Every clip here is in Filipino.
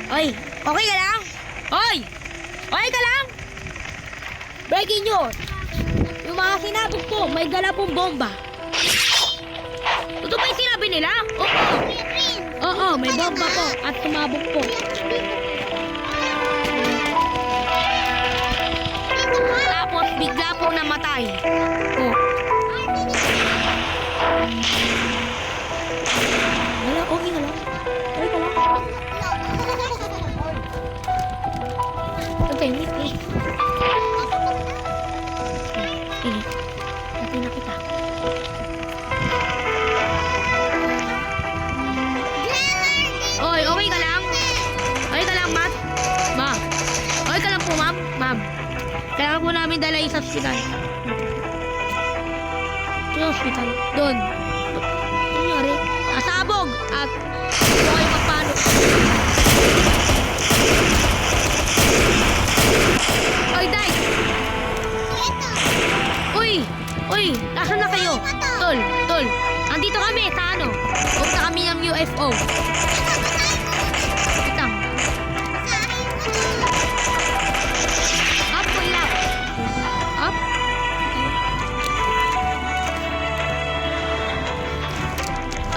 Oy, okay ka lang? Oy! Okay ka lang? Breaking news! Yung mga sinabog po, may dala pong bomba. Totoo ba yung sinabi nila? Oo. Oo, may bomba po at sumabog po. Tapos bigla po namatay. Oh. Wala, okay ka lang? Okay ka lang? Okay, wait. Sige, natin na kita. Oy, okay ka lang? Okay ka lang, Matt? Ma'am. Okay ka lang po, ma'am? Ma'am. Kailangan po namin dala sa ospital. Sa ospital. Doon. Ano nangyari? Nasabog! At ito kayo magpano. Oy, Day! Uy! Uy! Nasaan na kayo? Tol! Tol! Andito kami sa ano? Punta kami ng UFO. Itang. Up o lap? Up?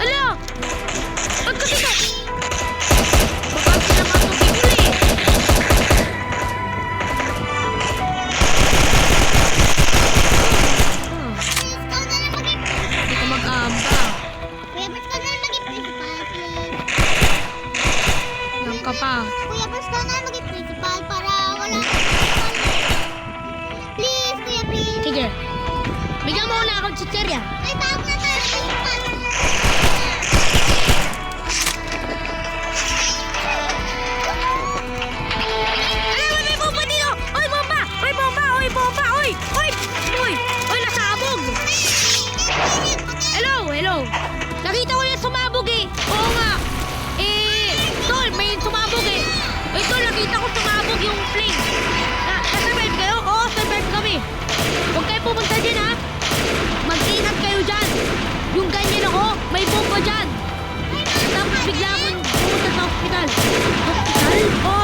Ala! Pagkatito! Baka sila matubig ulit. Hindi ko mag-amba. Kuya, ba't ka na maging principal, please? Lang ka pa. Kuya, ba't ka na maging principal para wala kang principal? Please, kuya, please. Sige. Bigyan mo na akong chicherya. Ay, tawag na tayo, principal. Ay, may bomba dito! Oy, bomba! Oy, bomba! Oy, bomba! Oy! Oy! Oy! Oy, nasabog! Hello! Hello! Nakita ko yung sumabog eh! Oo nga! Tol, may sumabog eh! Oy, Tol, nakita ko sumabog yung plane! Na-survive kayo? Oo, survive kami! Huwag kayo pumunta dyan ha! Mag-ingat kayo dyan! Yung ganyan ako, may bomba dyan! Tapos bigla akong pumunta sa hospital! Hospital? Oo!